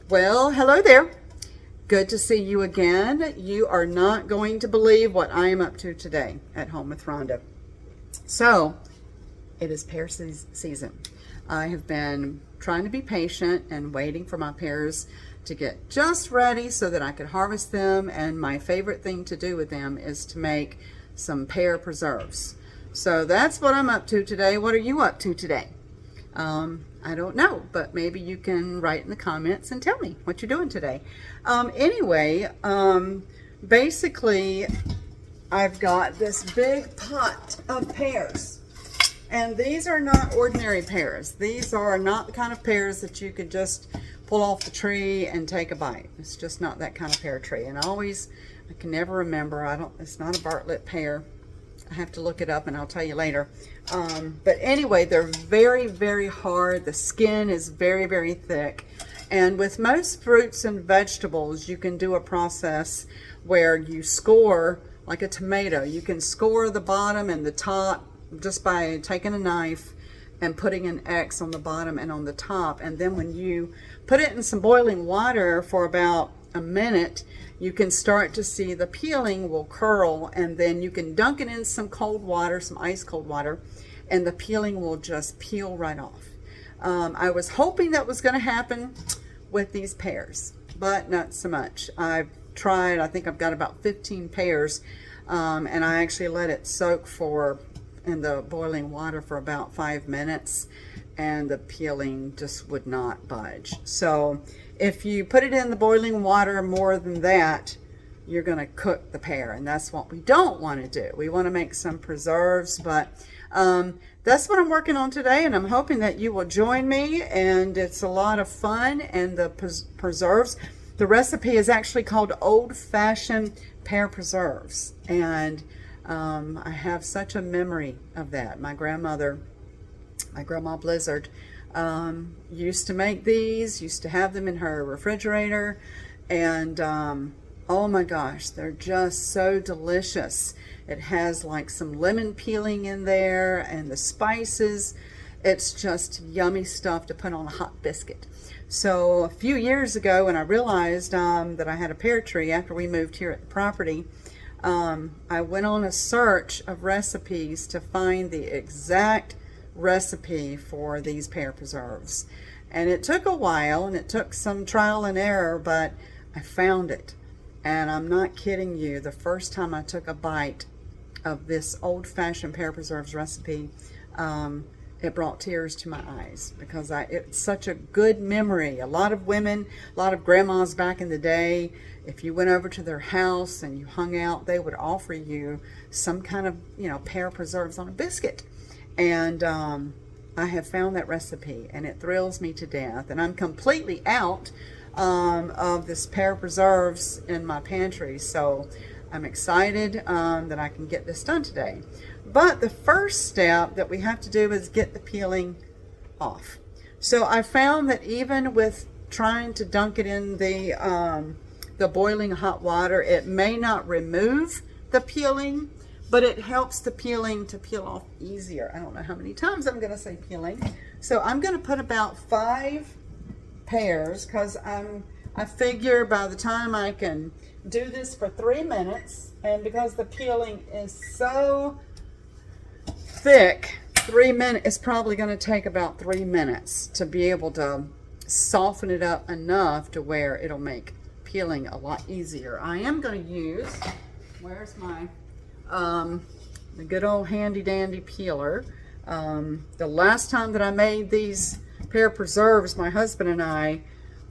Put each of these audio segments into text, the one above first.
Well, hello there. Good to see you again. You are not going to believe what I am up to today at home with Rhonda. So, it is pear season. I have been trying to be patient and waiting for my pears to get just ready so that I could harvest them, and my favorite thing to do with them is to make some pear preserves. So that's what I'm up to today. What are you up to today? I don't know, but maybe you can write in the comments and tell me what you're doing today. Basically, I've got this big pot of pears. And these are not ordinary pears. These are not the kind of pears that you could just pull off the tree and take a bite. It's just not that kind of pear tree. And I can never remember, it's not a Bartlett pear. I have to look it up and I'll tell you later. But anyway, they're very, very hard. The skin is very, very thick. And with most fruits and vegetables, you can do a process where you score, like a tomato, you can score the bottom and the top just by taking a knife and putting an X on the bottom and on the top. And then when you put it in some boiling water for about a minute, you can start to see the peeling will curl, and then you can dunk it in some cold water, some ice cold water, and the peeling will just peel right off. I was hoping that was going to happen with these pears, but not so much. I've tried, I think I've got about 15 pears, and I actually let it soak in the boiling water for about 5 minutes, and the peeling just would not budge. So if you put it in the boiling water more than that, you're going to cook the pear, and that's what we don't want to do. We want to make some preserves, but that's what I'm working on today, and I'm hoping that you will join me, and it's a lot of fun. And the preserves, the recipe is actually called Old Fashioned Pear Preserves, and I have such a memory of that. My grandma Blizzard, used to make these, used to have them in her refrigerator, and oh my gosh, they're just so delicious. It has like some lemon peeling in there and the spices. It's just yummy stuff to put on a hot biscuit. So a few years ago, when I realized that I had a pear tree after we moved here at the property, I went on a search of recipes to find the exact recipe for these pear preserves. And it took a while, and it took some trial and error, but I found it. And I'm not kidding you, the first time I took a bite of this old-fashioned pear preserves recipe, it brought tears to my eyes, because it's such a good memory. A lot of women, a lot of grandmas back in the day, if you went over to their house and you hung out, they would offer you some kind of, pear preserves on a biscuit. And I have found that recipe, and it thrills me to death. And I'm completely out of this pear preserves in my pantry, so I'm excited that I can get this done today. But the first step that we have to do is get the peeling off. So I found that even with trying to dunk it in the boiling hot water, it may not remove the peeling, but it helps the peeling to peel off easier. I don't know how many times I'm going to say peeling. So I'm going to put about 5 pears, because I figure by the time I can do this for 3 minutes, and because the peeling is so thick, 3 minutes is probably going to take about 3 minutes to be able to soften it up enough to where it'll make peeling a lot easier. I am going to use, where's my the good old handy dandy peeler. The last time that I made these pear preserves, my husband and I,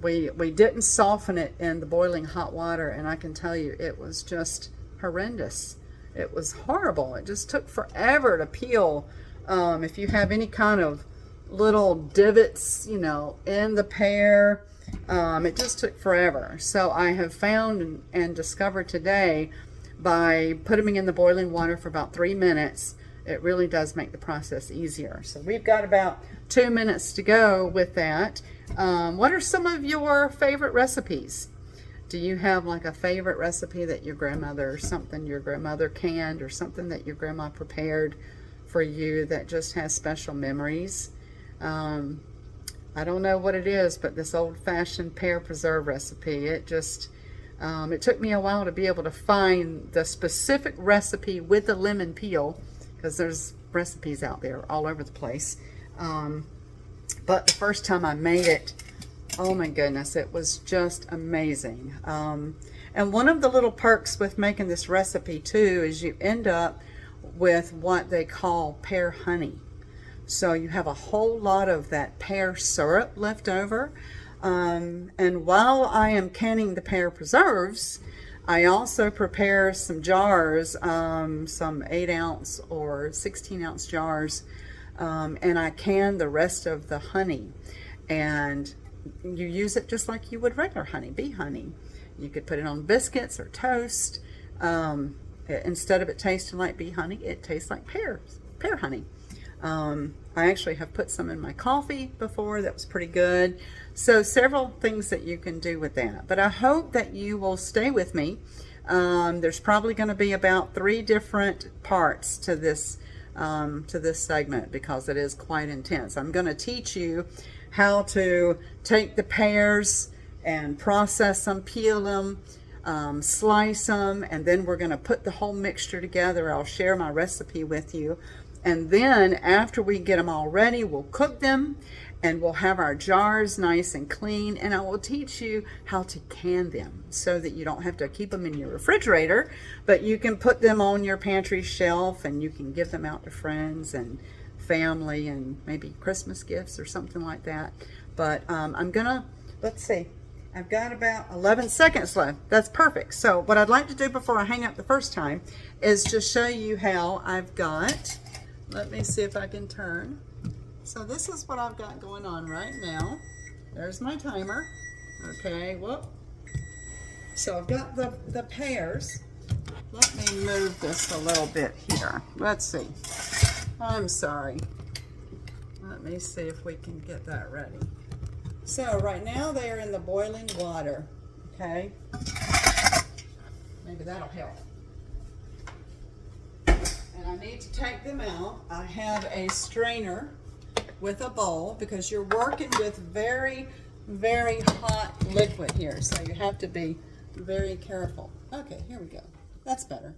we didn't soften it in the boiling hot water, and I can tell you it was just horrendous. It was horrible. It just took forever to peel. If you have any kind of little divots, in the pear, it just took forever. So I have found and discovered today, by putting them in the boiling water for about 3 minutes, it really does make the process easier. So we've got about 2 minutes to go with that. What are some of your favorite recipes? Do you have like a favorite recipe that your grandmother, or something your grandmother canned, or something that your grandma prepared for you that just has special memories? I don't know what it is, but this Old Fashioned Pear Preserve recipe, it just, it took me a while to be able to find the specific recipe with the lemon peel, because there's recipes out there all over the place. But the first time I made it, oh my goodness, it was just amazing. And one of the little perks with making this recipe too is you end up with what they call pear honey. So you have a whole lot of that pear syrup left over. And while I am canning the pear preserves, I also prepare some jars, some 8-ounce or 16-ounce jars, and I can the rest of the honey. And you use it just like you would regular honey, bee honey. You could put it on biscuits or toast. Instead of it tasting like bee honey, it tastes like pear honey. I actually have put some in my coffee before. That was pretty good. So several things that you can do with that. But I hope that you will stay with me. There's probably going to be about 3 different parts to this segment because it is quite intense. I'm going to teach you how to take the pears and process them, peel them, slice them, and then we're going to put the whole mixture together. I'll share my recipe with you. And then after we get them all ready, we'll cook them and we'll have our jars nice and clean, and I will teach you how to can them so that you don't have to keep them in your refrigerator, but you can put them on your pantry shelf and you can give them out to friends and family and maybe Christmas gifts or something like that. But I'm gonna, let's see, I've got about 11 seconds left. That's perfect. So what I'd like to do before I hang up the first time is just show you how I've got, let me see if I can turn. So this is what I've got going on right now. There's my timer. Okay, whoop. So I've got the pears. Let me move this a little bit here. Let's see. I'm sorry. Let me see if we can get that ready. So right now they are in the boiling water. Okay. Maybe that'll help. And I need to take them out. I have a strainer with a bowl because you're working with very, very hot liquid here. So you have to be very careful. Okay, here we go. That's better.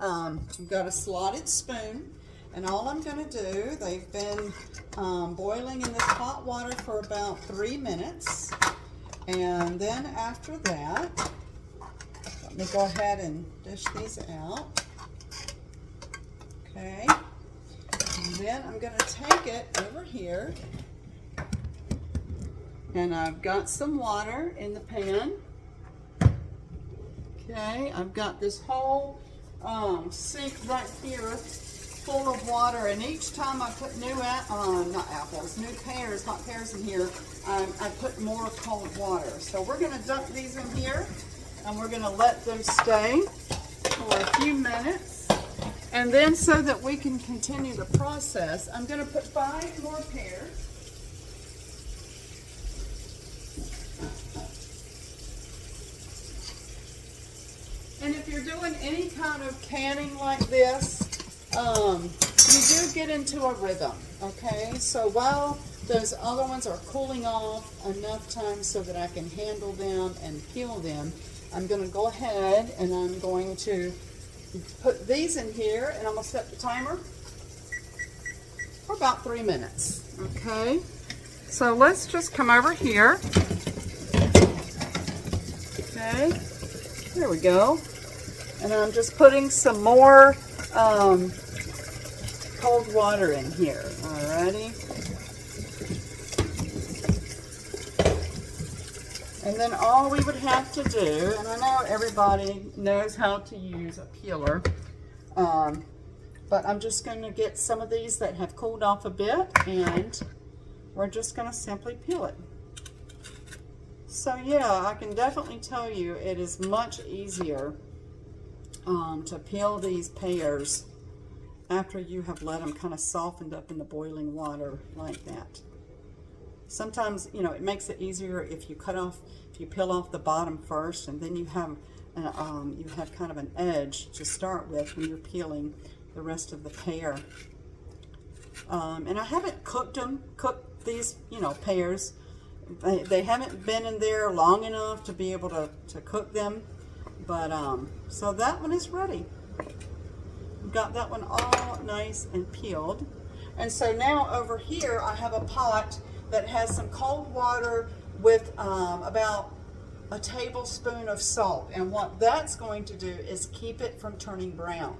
I've got a slotted spoon, and all I'm going to do, they've been boiling in this hot water for about 3 minutes. And then after that, let me go ahead and dish these out. Okay. And then I'm going to take it over here, and I've got some water in the pan. Okay, I've got this whole sink right here full of water, and each time I put new pears, hot pears in here, I put more cold water. So we're going to dump these in here, and we're going to let them stay for a few minutes. And then so that we can continue the process, I'm going to put 5 more pears. And if you're doing any kind of canning like this, you do get into a rhythm, okay? So while those other ones are cooling off enough time so that I can handle them and peel them, I'm going to go ahead and I'm going to put these in here, and I'm going to set the timer for about 3 minutes. Okay, so let's just come over here. Okay, there we go. And I'm just putting some more cold water in here. Alrighty. And then all we would have to do, and I know everybody knows how to use a peeler, but I'm just going to get some of these that have cooled off a bit, and we're just going to simply peel it. So yeah, I can definitely tell you it is much easier to peel these pears after you have let them kind of softened up in the boiling water like that. Sometimes, you know, it makes it easier if you peel off the bottom first, and then you have kind of an edge to start with when you're peeling the rest of the pear. And I haven't cooked these, you know, pears. They haven't been in there long enough to be able to cook them. But, so that one is ready. Got that one all nice and peeled. And so now over here I have a pot that has some cold water with about a tablespoon of salt. And what that's going to do is keep it from turning brown.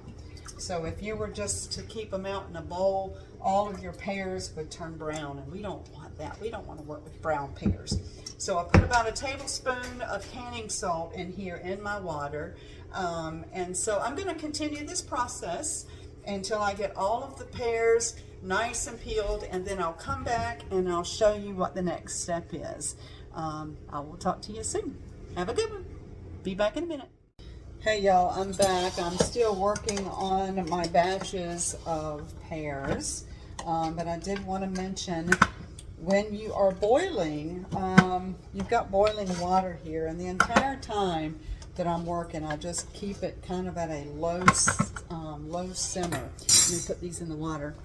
So if you were just to keep them out in a bowl, all of your pears would turn brown, and we don't want that. We don't want to work with brown pears. So I put about a tablespoon of canning salt in here in my water. And so I'm going to continue this process until I get all of the pears nice and peeled, and then I'll come back and I'll show you what the next step is. I will talk to you soon. Have a good one. Be back in a minute. Hey y'all, I'm back. I'm still working on my batches of pears, but I did want to mention, when you are boiling, you've got boiling water here, and the entire time that I'm working, I just keep it kind of at a low simmer. Let me put these in the water.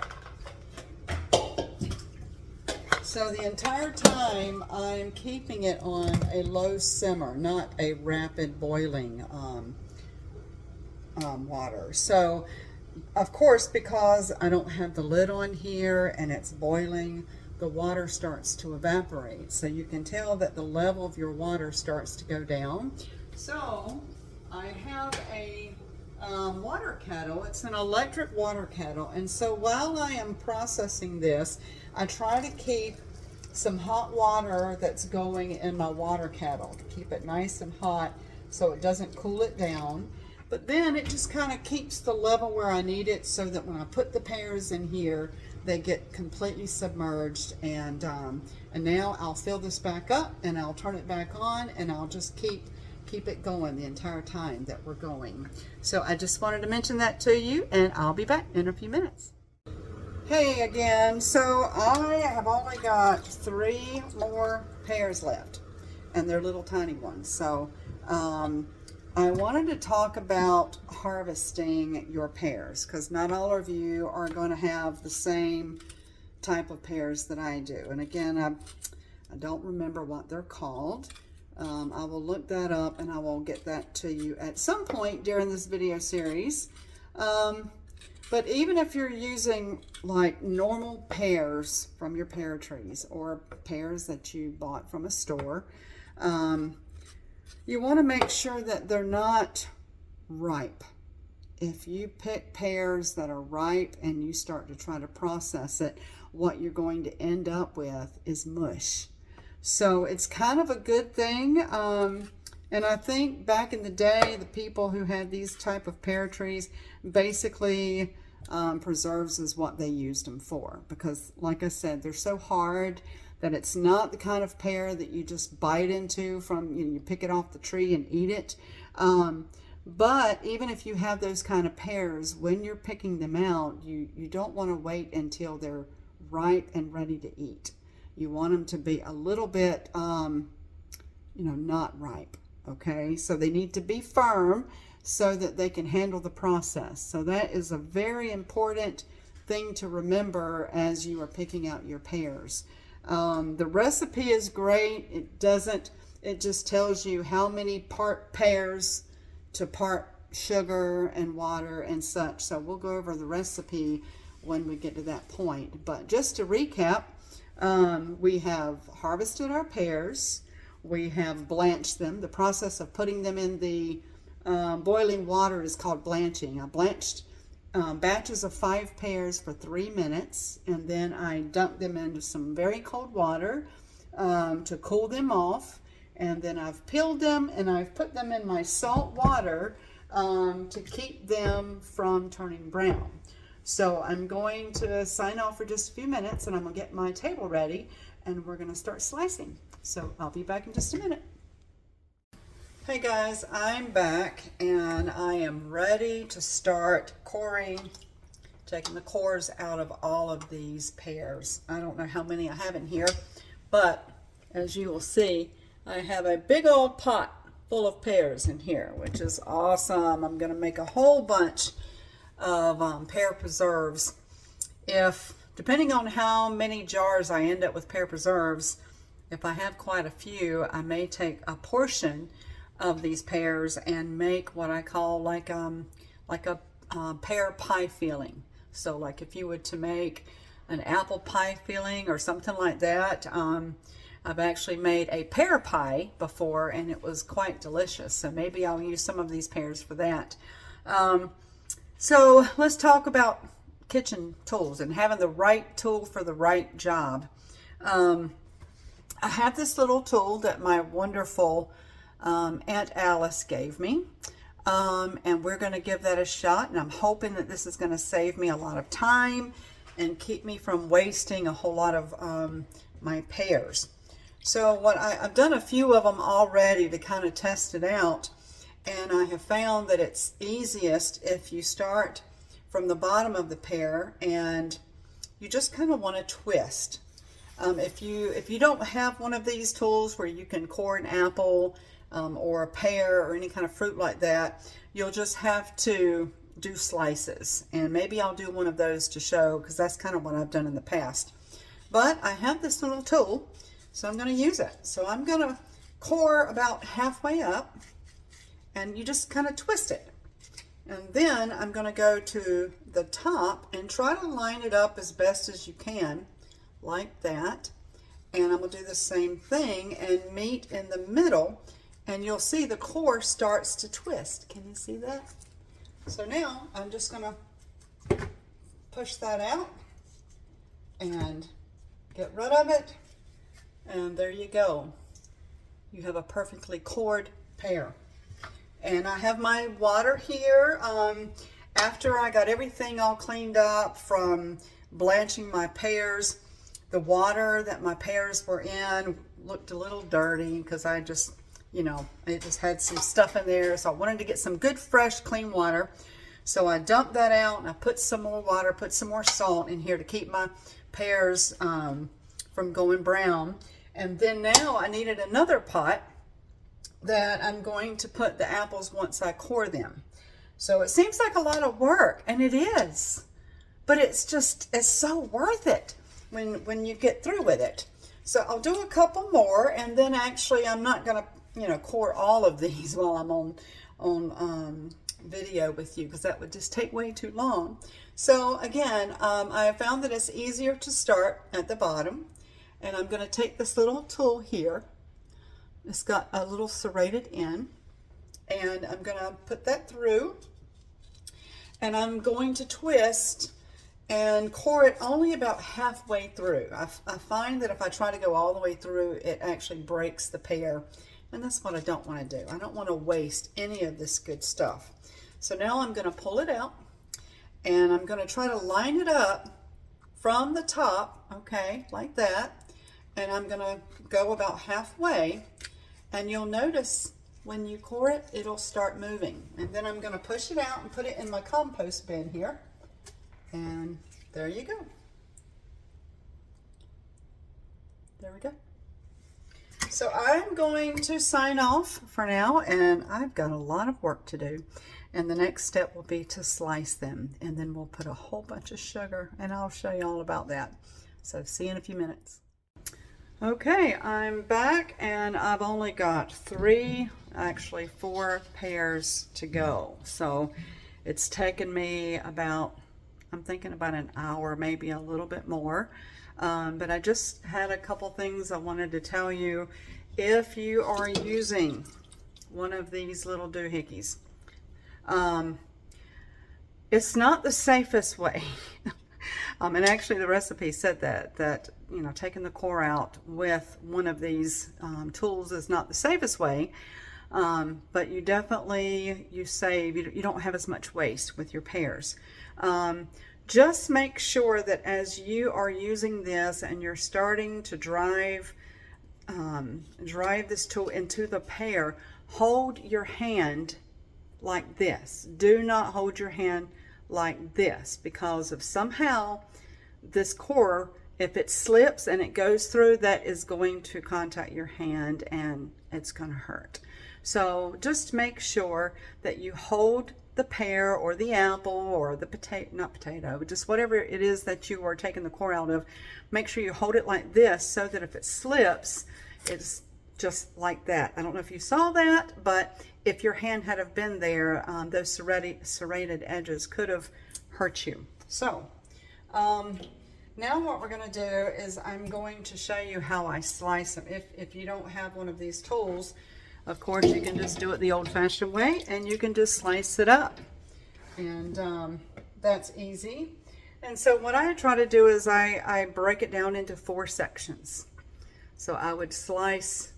So the entire time I'm keeping it on a low simmer, not a rapid boiling water. So of course, because I don't have the lid on here and it's boiling, the water starts to evaporate. So you can tell that the level of your water starts to go down. So I have a water kettle. It's an electric water kettle, and so while I am processing this, I try to keep some hot water that's going in my water kettle to keep it nice and hot so it doesn't cool it down. But then it just kind of keeps the level where I need it, so that when I put the pears in here, they get completely submerged. And now I'll fill this back up and I'll turn it back on, and I'll just keep it going the entire time that we're going. So I just wanted to mention that to you, and I'll be back in a few minutes. Hey again. So I have only got 3 more pears left, and they're little tiny ones. So I wanted to talk about harvesting your pears, because not all of you are going to have the same type of pears that I do. And again, I don't remember what they're called. I will look that up and I will get that to you at some point during this video series. But even if you're using like normal pears from your pear trees, or pears that you bought from a store, you want to make sure that they're not ripe. If you pick pears that are ripe and you start to try to process it, what you're going to end up with is mush. So it's kind of a good thing. And I think back in the day, the people who had these type of pear trees, basically preserves is what they used them for. Because like I said, they're so hard that it's not the kind of pear that you just bite into from, you pick it off the tree and eat it. But even if you have those kind of pears, when you're picking them out, you don't want to wait until they're ripe and ready to eat. You want them to be a little bit, not ripe, okay? So they need to be firm so that they can handle the process. So that is a very important thing to remember as you are picking out your pears. The recipe is great. It just tells you how many part pears to part sugar and water and such. So we'll go over the recipe when we get to that point. But just to recap, we have harvested our pears. We have blanched them. The process of putting them in the boiling water is called blanching. I blanched batches of 5 pears for 3 minutes, and then I dumped them into some very cold water to cool them off. And then I've peeled them and I've put them in my salt water to keep them from turning brown. So I'm going to sign off for just a few minutes, and I'm going to get my table ready, and we're going to start slicing. So I'll be back in just a minute. Hey guys, I'm back, and I am ready to start coring, taking the cores out of all of these pears. I don't know how many I have in here, but as you will see, I have a big old pot full of pears in here, which is awesome. I'm going to make a whole bunch of pear preserves if depending on how many jars I end up with pear preserves, if I have quite a few, I may take a portion of these pears and make what I call like a pear pie filling. So like if you were to make an apple pie filling or something like that, I've actually made a pear pie before and it was quite delicious. So maybe I'll use some of these pears for that. So let's talk about kitchen tools and having the right tool for the right job. I have this little tool that my wonderful Aunt Alice gave me. And we're going to give that a shot, and I'm hoping that this is going to save me a lot of time and keep me from wasting a whole lot of my pears. So I've done a few of them already to kind of test it out, and I have found that it's easiest if you start from the bottom of the pear and you just kind of want to twist. If you don't have one of these tools where you can core an apple or a pear or any kind of fruit like that, you'll just have to do slices, and maybe I'll do one of those to show, because that's kind of what I've done in the past. But I have this little tool, so I'm going to use it. So I'm going to core about halfway up, and you just kind of twist it. And then I'm going to go to the top and try to line it up as best as you can, like that. And I'm going to do the same thing and meet in the middle, and you'll see the core starts to twist. Can you see that? So now I'm just going to push that out and get rid of it. And there you go. You have a perfectly cored pear. And I have my water here. After I got everything all cleaned up from blanching my pears, the water that my pears were in looked a little dirty because I just, it just had some stuff in there. So I wanted to get some good, fresh, clean water. So I dumped that out and I put some more water, put some more salt in here to keep my pears from going brown. And then now I needed another pot that I'm going to put the apples once I core them. So it seems like a lot of work, and it is, but it's so worth it when you get through with it. So I'll do a couple more, and then actually I'm not going to core all of these while I'm on video with you, because that would just take way too long. So again, I have found that it's easier to start at the bottom, and I'm going to take this little tool here. It's got a little serrated end, and I'm going to put that through, and I'm going to twist and core it only about halfway through. I find that if I try to go all the way through, it actually breaks the pear, and that's what I don't want to do. I don't want to waste any of this good stuff. So now I'm going to pull it out, and I'm going to try to line it up from the top, okay, like that. And I'm going to go about halfway, and you'll notice when you core it, it'll start moving. And then I'm going to push it out and put it in my compost bin here. And there you go. There we go. So I'm going to sign off for now, and I've got a lot of work to do. And the next step will be to slice them, and then we'll put a whole bunch of sugar, and I'll show you all about that. So see you in a few minutes. Okay, I'm back, and I've only got 4 pears to go. So it's taken me about, I'm thinking about an hour, maybe a little bit more. But I just had a couple things I wanted to tell you. If you are using one of these little doohickeys, it's not the safest way. And actually the recipe said that taking the core out with one of these tools is not the safest way, but you definitely, you don't have as much waste with your pears. Just make sure that as you are using this and you're starting to drive this tool into the pear, hold your hand like this. Do not hold your hand like this, because if somehow this core if it slips and it goes through, that is going to contact your hand and it's going to hurt. So just make sure that you hold the pear or the apple or the potato, not potato, but just whatever it is that you are taking the core out of, make sure you hold it like this so that if it slips, it's just like that. I don't know if you saw that, but if your hand had have been there, those serrated edges could have hurt you. So now what we're going to do is I'm going to show you how I slice them. If you don't have one of these tools, of course you can just do it the old-fashioned way, and you can just slice it up, and that's easy. And so what I try to do is I break it down into 4 sections. So I would slice,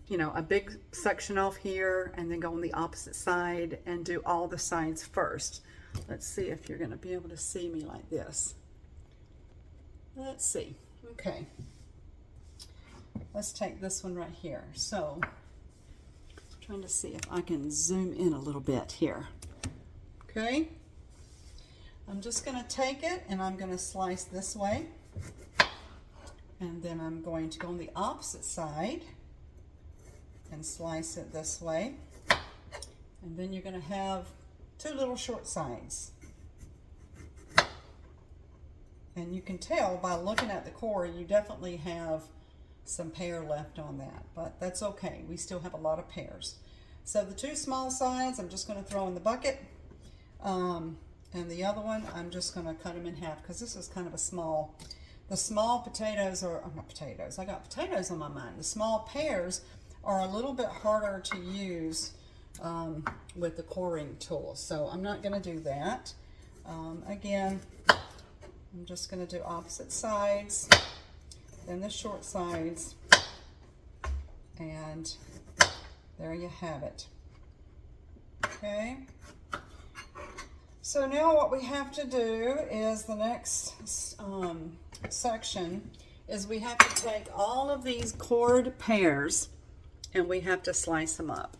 you know, a big section off here and then go on the opposite side and do all the sides first. Let's see if you're going to be able to see me like this. Let's see. Okay. Let's take this one right here. So I'm trying to see if I can zoom in a little bit here. Okay. I'm just going to take it and I'm going to slice this way. And then I'm going to go on the opposite side and slice it this way. And then you're going to have 2 little short sides. And you can tell by looking at the core, you definitely have some pear left on that, but that's okay. We still have a lot of pears. So the 2 small sides, I'm just going to throw in the bucket. And the other one, I'm just going to cut them in half because this is kind of a small. The small potatoes are, not potatoes, I got potatoes on my mind. The small pears are a little bit harder to use with the coring tool. So I'm not going to do that. Again, I'm just going to do opposite sides, then the short sides, and there you have it. Okay. So now what we have to do is the next section is we have to take all of these cored pears and we have to slice them up.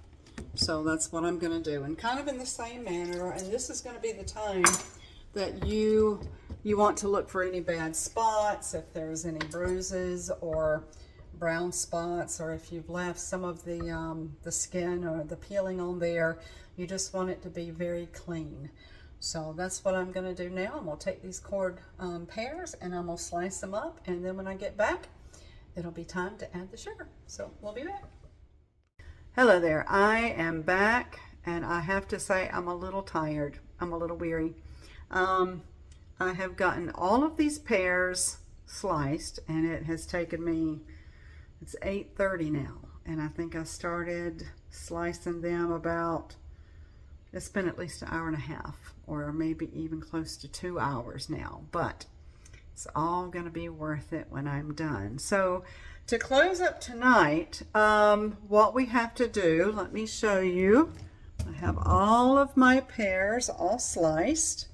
So that's what I'm going to do, and kind of in the same manner. And this is going to be the time that you want to look for any bad spots, if there's any bruises or brown spots, or if you've left some of the skin or the peeling on there. You just want it to be very clean. So that's what I'm going to do now. I'm going to take these cored pears and I'm going to slice them up, and then when I get back, it'll be time to add the sugar. So we'll be back. Hello there. I am back, and I have to say I'm a little tired. I'm a little weary. I have gotten all of these pears sliced, and it has taken me, it's 8:30 now, and I think I started slicing them about, it's been at least an hour and a half, or maybe even close to 2 hours now, but it's all going to be worth it when I'm done. So to close up tonight, what we have to do, let me show you. I have all of my pears all sliced,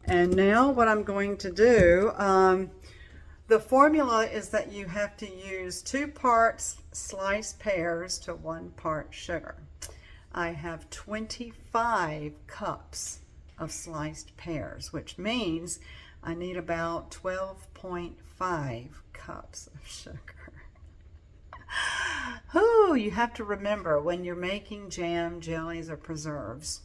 and now what I'm going to do, the formula is that you have to use 2 parts sliced pears to 1 part sugar. I have 25 cups of sliced pears, which means I need about 12.5 cups of sugar. Oh, you have to remember, when you're making jam, jellies, or preserves,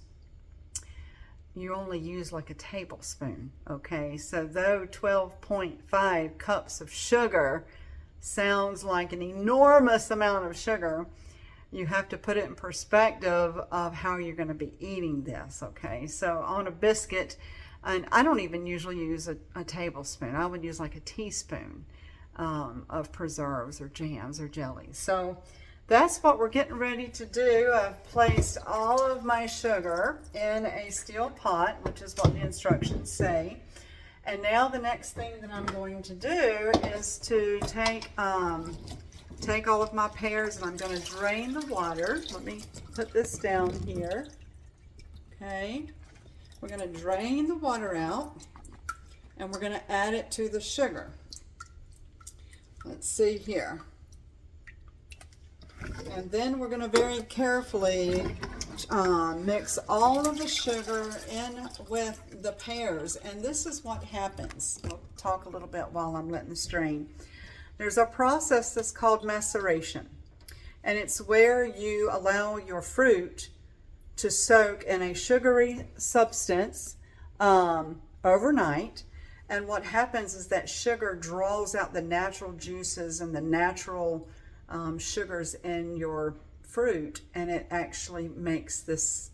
you only use like a tablespoon, okay? So though 12.5 cups of sugar sounds like an enormous amount of sugar, you have to put it in perspective of how you're going to be eating this, okay? So on a biscuit, and I don't even usually use a tablespoon. I would use like a teaspoon of preserves or jams or jellies. So that's what we're getting ready to do. I've placed all of my sugar in a steel pot, which is what the instructions say. And now the next thing that I'm going to do is to take all of my pears, and I'm going to drain the water. Let me put this down here. Okay. We're going to drain the water out, and we're going to add it to the sugar. Let's see here. And then we're going to very carefully mix all of the sugar in with the pears, and this is what happens. I'll talk a little bit while I'm letting this strain. There's a process that's called maceration, and it's where you allow your fruit to soak in a sugary substance overnight. And what happens is that sugar draws out the natural juices and the natural sugars in your fruit, and it actually makes this,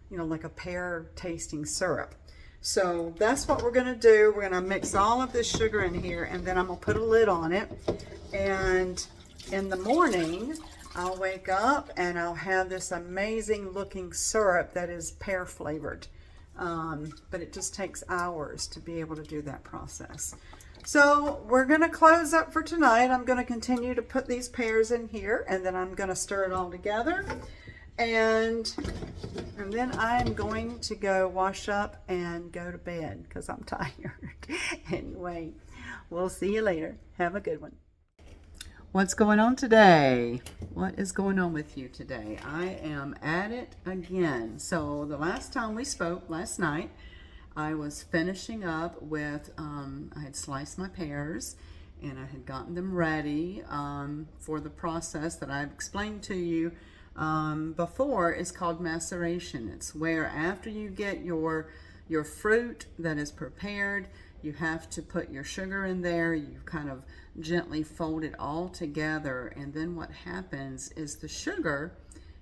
like a pear tasting syrup. So that's what we're going to do. We're going to mix all of this sugar in here, and then I'm going to put a lid on it. And in the morning, I'll wake up and I'll have this amazing looking syrup that is pear flavored. But it just takes hours to be able to do that process. So we're going to close up for tonight. I'm going to continue to put these pears in here, and then I'm going to stir it all together. And then I'm going to go wash up and go to bed because I'm tired. Anyway, we'll see you later. Have a good one. What's going on today? What is going on with you today? I am at it again. So the last time we spoke, last night, I was finishing up with, I had sliced my pears and I had gotten them ready for the process that I've explained to you before. Is called maceration. It's where after you get your fruit that is prepared, you have to put your sugar in there. You kind of gently fold it all together, and then what happens is the sugar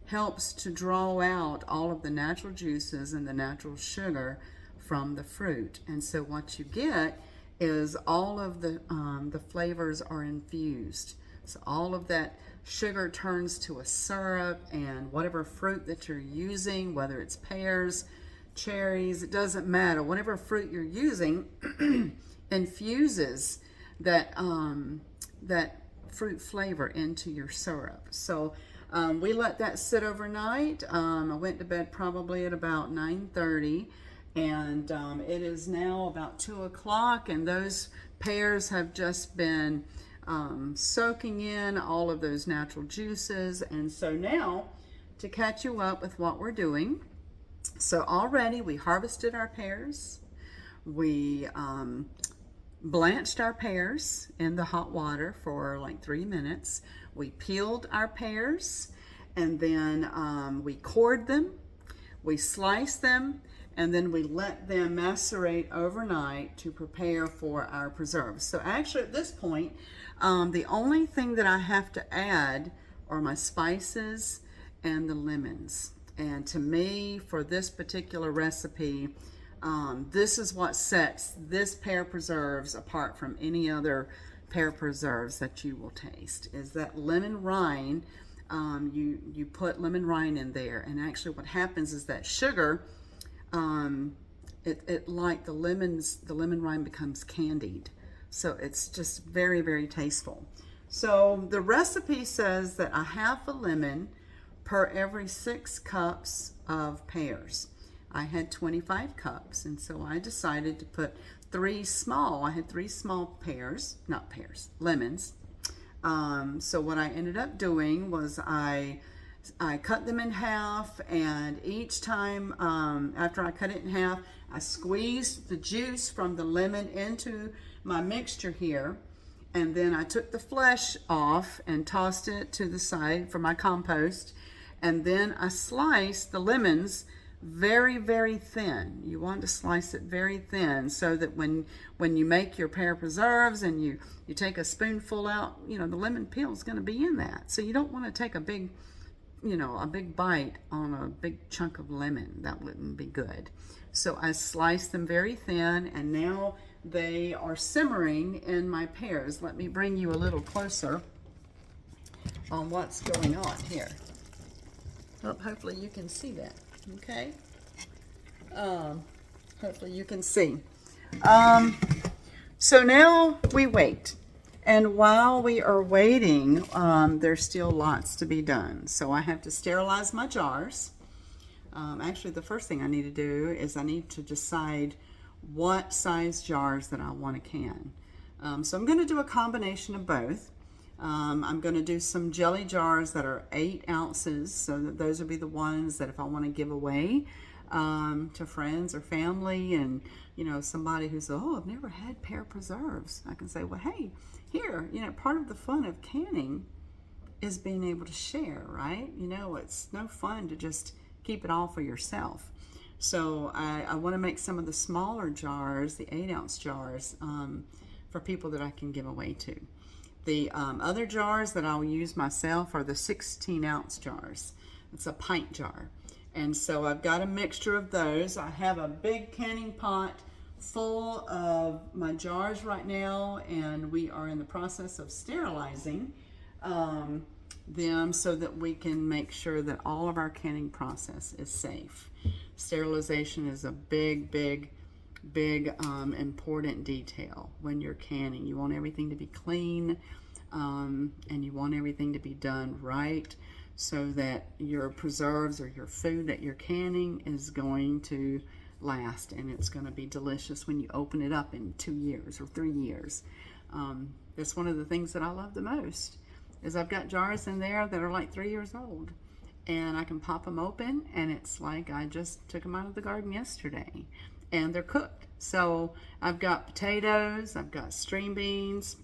helps to draw out all of the natural juices and the natural sugar from the fruit. And so what you get is all of the flavors are infused. So all of that sugar turns to a syrup, and whatever fruit that you're using, whether it's pears, cherries, it doesn't matter. Whatever fruit you're using infuses that fruit flavor into your syrup. So we let that sit overnight. I went to bed probably at about 9:30, and it is now about 2 o'clock, and those pears have just been soaking in all of those natural juices. And so now, to catch you up with what we're doing, so already we harvested our pears. We blanched our pears in the hot water for like 3 minutes. We peeled our pears, and then we cored them, we sliced them, and then we let them macerate overnight to prepare for our preserves. So actually at this point, the only thing that I have to add are my spices and the lemons. And to me, for this particular recipe, this is what sets this pear preserves apart from any other pear preserves that you will taste, is that lemon rind. You put lemon rind in there, and actually what happens is that sugar, it like the lemon rind becomes candied. So it's just very, very tasteful. So the recipe says that a half a lemon per every 6 cups of pears. I had 25 cups, and so I decided to put I had 3 small lemons. So what I ended up doing was I cut them in half, and each time after I cut it in half, I squeezed the juice from the lemon into my mixture here, and then I took the flesh off and tossed it to the side for my compost, and then I sliced the lemons very, very thin. You want to slice it very thin so that when you make your pear preserves and you take a spoonful out, the lemon peel is going to be in that. So you don't want to take a big bite on a big chunk of lemon. That wouldn't be good. So I sliced them very thin, and now they are simmering in my pears. Let me bring you a little closer on what's going on here. Oh, hopefully you can see that. Okay. Hopefully you can see. So now we wait. And while we are waiting, there's still lots to be done. So I have to sterilize my jars. Actually, the first thing I need to do is I need to decide what size jars that I want to can. So I'm going to do a combination of both. I'm going to do some jelly jars that are 8 ounces, so that those will be the ones that if I want to give away to friends or family, and somebody who says, oh, I've never had pear preserves, I can say, well, hey, here, part of the fun of canning is being able to share, right? It's no fun to just keep it all for yourself. So I want to make some of the smaller jars, the 8-ounce jars, for people that I can give away to. The other jars that I'll use myself are the 16-ounce jars. It's a pint jar. And so I've got a mixture of those. I have a big canning pot full of my jars right now, and we are in the process of sterilizing them so that we can make sure that all of our canning process is safe. Sterilization is a big important detail when you're canning. You want everything to be clean, and you want everything to be done right so that your preserves or your food that you're canning is going to last, and it's going to be delicious when you open it up in 2 years or 3 years. That's one of the things that I love the most, is I've got jars in there that are like 3 years old, and I can pop them open and it's like I just took them out of the garden yesterday, and they're cooked. So I've got potatoes, I've got string beans.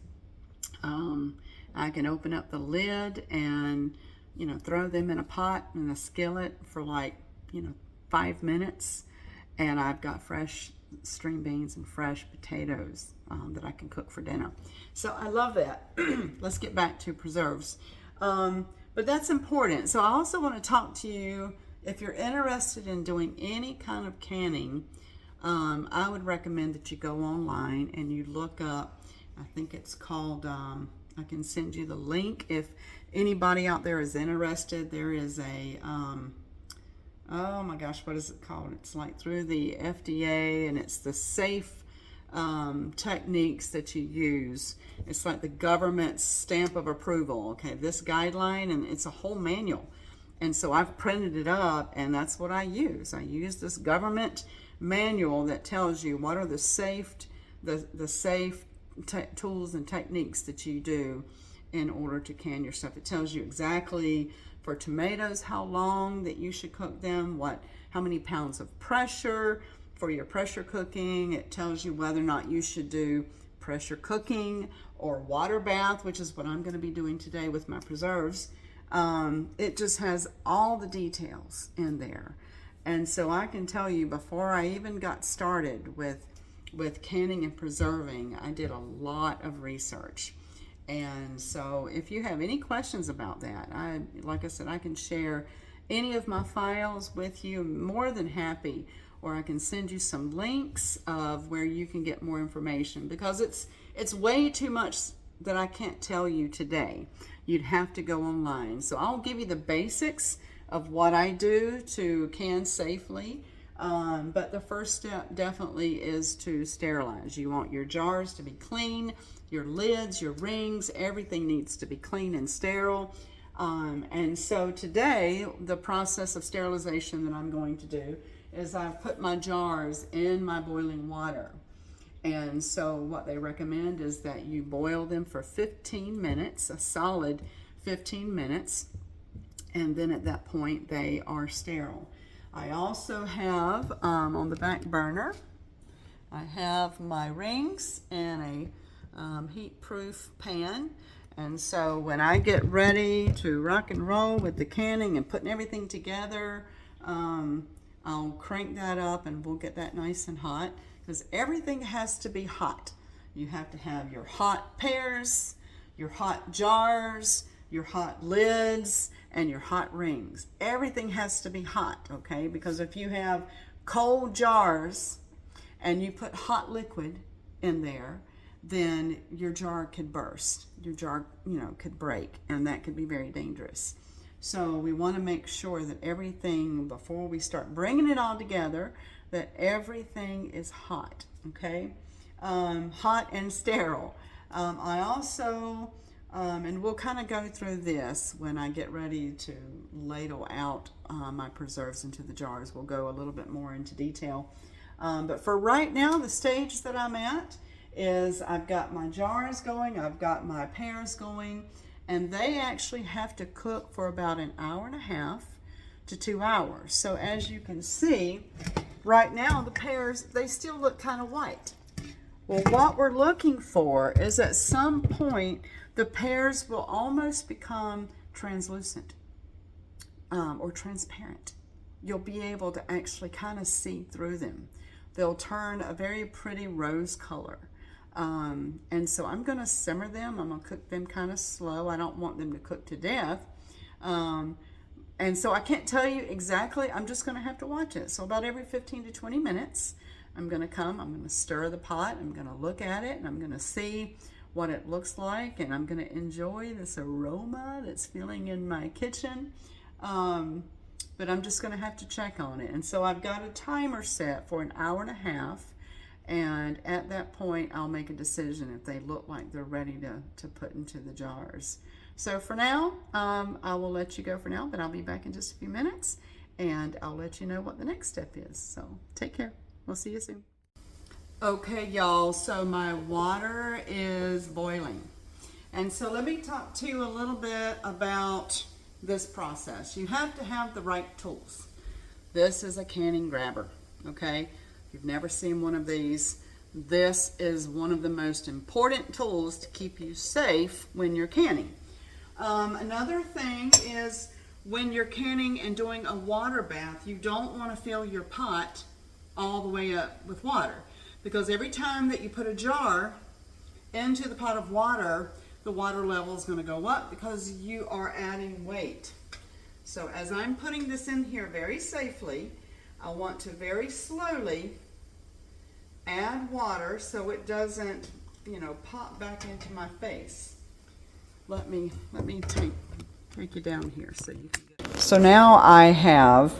I can open up the lid and throw them in a pot in a skillet for like 5 minutes, and I've got fresh string beans and fresh potatoes that I can cook for dinner. So I love that. Let's get back to preserves. But that's important. So I also want to talk to you, if you're interested in doing any kind of canning, I would recommend that you go online and you look up, I think it's called, I can send you the link if anybody out there is interested. There is a, oh my gosh, what is it called? It's like through the FDA, and it's the safe techniques that you use. It's like the government's stamp of approval. Okay, this guideline, and it's a whole manual. And so I've printed it up, and that's what I use. I use this government manual that tells you what are the safe tools and techniques that you do in order to can your stuff. It tells you exactly for tomatoes how long that you should cook them, how many pounds of pressure for your pressure cooking. It tells you whether or not you should do pressure cooking or water bath, which is what I'm going to be doing today with my preserves. It just has all the details in there. And so I can tell you, before I even got started with canning and preserving, I did a lot of research. And so if you have any questions about that, like I said, I can share any of my files with you. I'm more than happy, or I can send you some links of where you can get more information, because it's way too much that I can't tell you today. You'd have to go online. So I'll give you the basics of what I do to can safely. But the first step definitely is to sterilize. You want your jars to be clean, your lids, your rings, everything needs to be clean and sterile. And so today, the process of sterilization that I'm going to do is I've put my jars in my boiling water. And so what they recommend is that you boil them for 15 minutes, a solid 15 minutes, and then at that point they are sterile. I also have on the back burner, I have my rings and a heat-proof pan. And so when I get ready to rock and roll with the canning and putting everything together, I'll crank that up and we'll get that nice and hot, because everything has to be hot. You have to have your hot pears, your hot jars, your hot lids, and your hot rings. Everything has to be hot, okay? Because if you have cold jars and you put hot liquid in there, then your jar could burst. Your jar, could break, and that could be very dangerous. So we want to make sure that everything, before we start bringing it all together, that everything is hot, okay? Hot and sterile. I also, and we'll kind of go through this when I get ready to ladle out my preserves into the jars. We'll go a little bit more into detail. But for right now, the stage that I'm at is I've got my jars going, I've got my pears going, and they actually have to cook for about an hour and a half to 2 hours. So as you can see, right now the pears, they still look kind of white. Well, what we're looking for is at some point the pears will almost become translucent or transparent. You'll be able to actually kind of see through them. They'll turn a very pretty rose color. And so I'm going to simmer them. I'm going to cook them kind of slow. I don't want them to cook to death. And so I can't tell you exactly. I'm just going to have to watch it. So about every 15 to 20 minutes, I'm going to stir the pot. I'm going to look at it, and I'm going to see what it looks like, and I'm going to enjoy this aroma that's filling in my kitchen. But I'm just going to have to check on it. And so I've got a timer set for an hour and a half. And at that point, I'll make a decision if they look like they're ready to put into the jars. So for now, I will let you go for now, but I'll be back in just a few minutes, and I'll let you know what the next step is. So take care. We'll see you soon. Okay, y'all, so my water is boiling. And so let me talk to you a little bit about this process. You have to have the right tools. This is a canning grabber, okay? If you've never seen one of these, this is one of the most important tools to keep you safe when you're canning. Another thing is when you're canning and doing a water bath, you don't want to fill your pot all the way up with water, because every time that you put a jar into the pot of water, the water level is going to go up because you are adding weight. So as I'm putting this in here very safely, I want to very slowly add water so it doesn't, pop back into my face. Let me take you down here so you can get. So now I have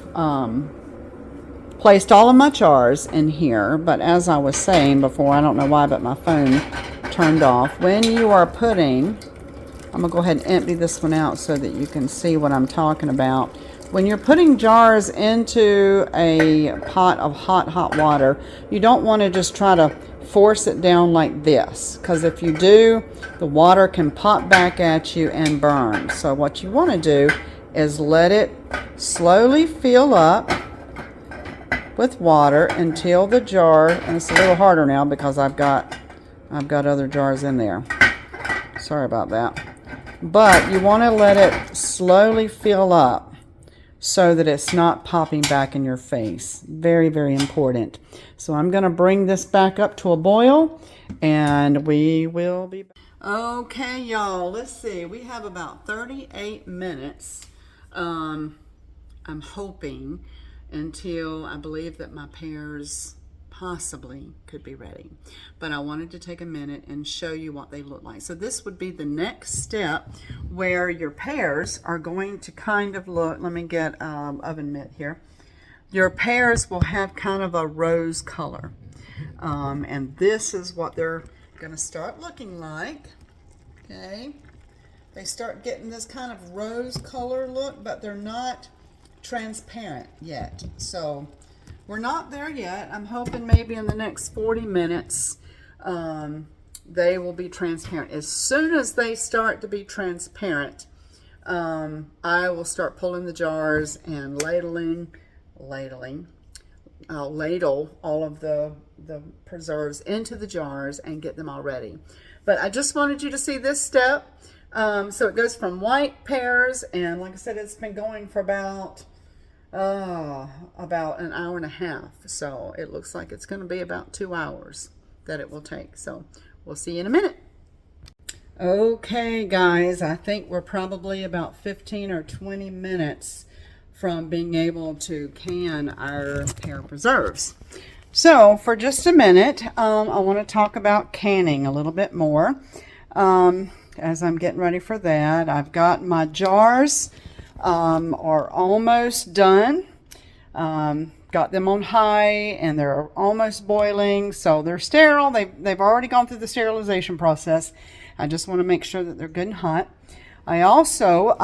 placed all of my jars in here, but as I was saying before, I don't know why, but my phone turned off. When you are putting, I'm gonna go ahead and empty this one out so that you can see what I'm talking about. When you're putting jars into a pot of hot water, you don't want to just try to force it down like this, because if you do, the water can pop back at you and burn. So what you want to do is let it slowly fill up with water until the jar, and it's a little harder now because I've got other jars in there. Sorry about that. But you want to let it slowly fill up so that it's not popping back in your face. Very, very important. So I'm going to bring this back up to a boil, and we will be back. Okay, y'all, let's see. We have about 38 minutes, I'm hoping, until I believe that my pears possibly could be ready. But I wanted to take a minute and show you what they look like. So this would be the next step where your pears are going to kind of look, let me get oven mitt here. Your pears will have kind of a rose color. And this is what they're going to start looking like. Okay. They start getting this kind of rose color look, but they're not transparent yet. So we're not there yet. I'm hoping maybe in the next 40 minutes they will be transparent. As soon as they start to be transparent, I will start pulling the jars and I'll ladle all of the preserves into the jars and get them all ready. But I just wanted you to see this step. So it goes from white pears, and like I said, it's been going for about an hour and a half. So it looks like it's going to be about 2 hours that it will take. So we'll see you in a minute. Okay, guys, I think we're probably about 15 or 20 minutes from being able to can our pear preserves. So for just a minute, I want to talk about canning a little bit more. As I'm getting ready for that, I've got my jars are almost done. Got them on high and they're almost boiling, so they're sterile. They've already gone through the sterilization process. I just want to make sure that they're good and hot. I also,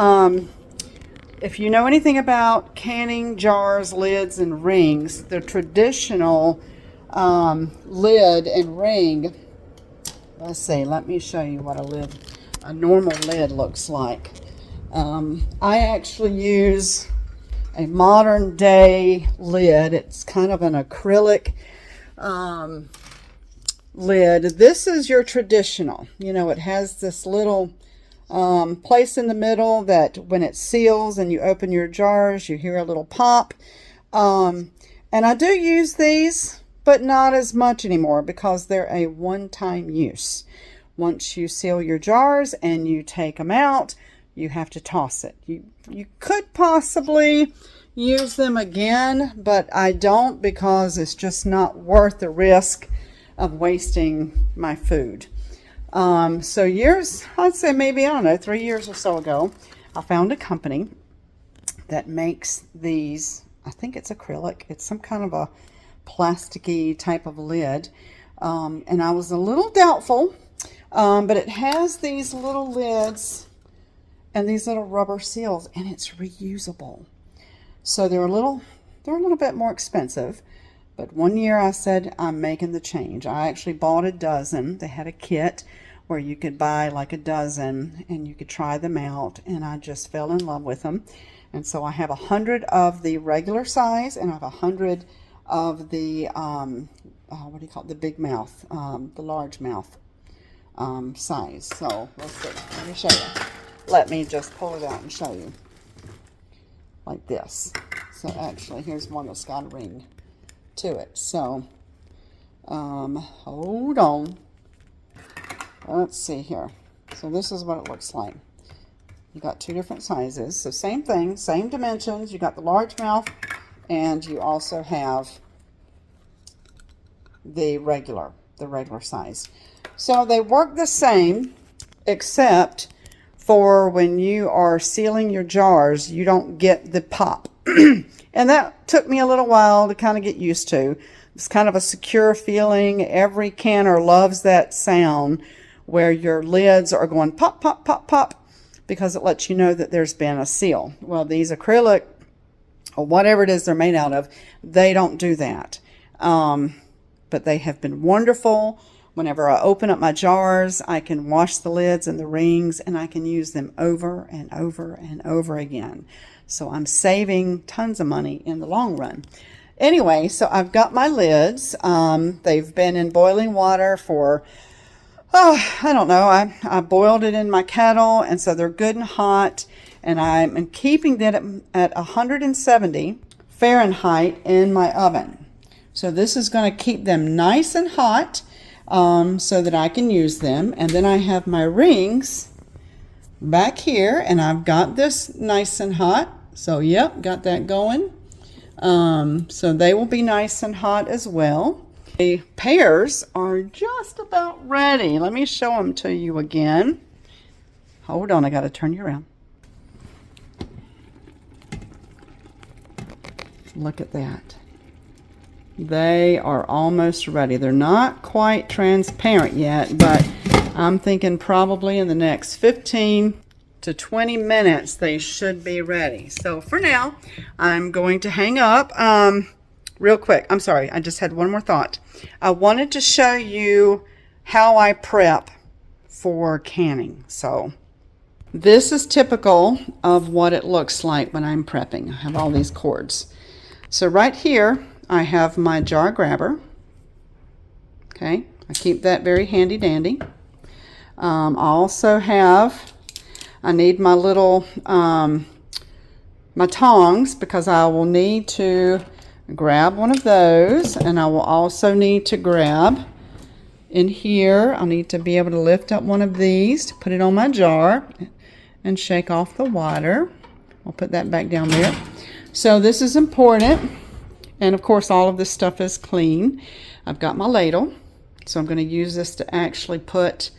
if you know anything about canning jars, lids, and rings, the traditional lid and ring, let's see, let me show you what a lid. a normal lid looks like. I actually use a modern day lid. It's kind of an acrylic lid. This is your traditional. You know, it has this little place in the middle that when it seals and you open your jars, you hear a little pop. And I do use these, but not as much anymore because they're a one-time use. Once you seal your jars and you take them out, you have to toss it. You could possibly use them again, but I don't because it's just not worth the risk of wasting my food. So years, I'd say maybe, I don't know, 3 years or so ago, I found a company that makes these. I think it's acrylic. It's some kind of a plasticky type of lid. And I was a little doubtful, but it has these little lids and these little rubber seals, and it's reusable. So they're a little bit more expensive. But one year I said, I'm making the change. I actually bought a dozen. They had a kit where you could buy like a dozen and you could try them out. And I just fell in love with them. And so I have 100 of the regular size and I have 100 of the, what do you call it? The big mouth, the large mouth size. So let's see. Let me show you. Let me just pull it out and show you. Like this. So actually, here's one that's got a ring to it. So, hold on. Let's see here. So this is what it looks like. You got two different sizes. So same thing, same dimensions. You got the large mouth and you also have the regular size. So they work the same except for when you are sealing your jars, you don't get the pop. And that took me a little while to kind of get used to. It's kind of a secure feeling. Every canner loves that sound where your lids are going pop, pop, pop, pop, because it lets you know that there's been a seal. Well, these acrylic, or whatever it is they're made out of, they don't do that. But they have been wonderful. Whenever I open up my jars, I can wash the lids and the rings, and I can use them over and over and over again. So I'm saving tons of money in the long run. Anyway, so I've got my lids. They've been in boiling water for, I don't know. I boiled it in my kettle, and so they're good and hot. And I'm keeping them at 170 Fahrenheit in my oven. So this is going to keep them nice and hot so that I can use them. And then I have my rings back here, and I've got this nice and hot. So yep, got that going. So they will be nice and hot as well. The pears are just about ready. Let me show them to you again. Hold on, I got to turn you around. Look at that. They are almost ready. They're not quite transparent yet, but I'm thinking probably in the next 15 to 20 minutes they should be ready. So for now, I'm going to hang up. Real quick, I'm sorry, I just had one more thought. I wanted to show you how I prep for canning. So this is typical of what it looks like when I'm prepping. I have all these cords. So right here, I have my jar grabber. Okay, I keep that very handy dandy. I also have, I need my little, my tongs, because I will need to grab one of those, and I will also need to grab in here, I'll need to be able to lift up one of these to put it on my jar and shake off the water. I'll put that back down there. So this is important. And of course, all of this stuff is clean. I've got my ladle. So I'm going to use this to actually put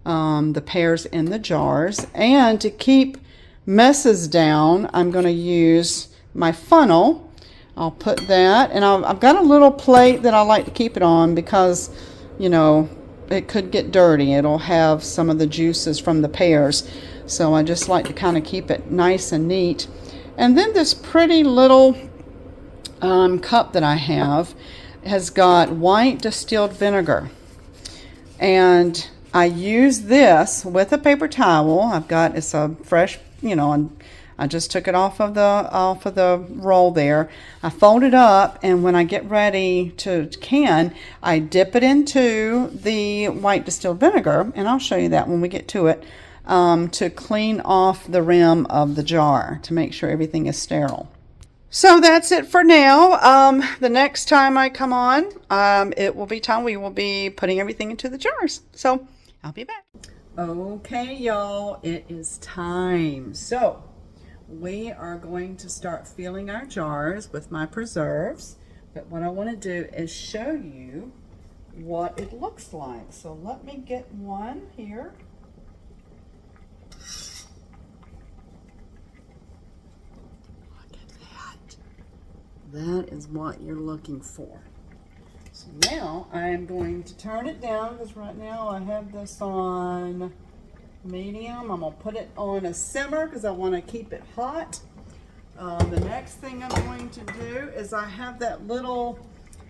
the pears in the jars. And to keep messes down, I'm going to use my funnel. I'll put that. And I've got a little plate that I like to keep it on because, you know, it could get dirty. It'll have some of the juices from the pears. So I just like to kind of keep it nice and neat. And then this pretty little cup that I have has got white distilled vinegar. And I use this with a paper towel. It's a fresh, and I just took it off of the roll there. I fold it up, and when I get ready to can, I dip it into the white distilled vinegar, and I'll show you that when we get to it, to clean off the rim of the jar to make sure everything is sterile. So that's it for now. The next time I come on, it will be time we will be putting everything into the jars. So I'll be back. Okay, y'all, it is time. So we are going to start filling our jars with my preserves. But what I want to do is show you what it looks like. So let me get one here. That is what you're looking for. So now I am going to turn it down because right now I have this on medium. I'm going to put it on a simmer because I want to keep it hot. The next thing I'm going to do is I have that little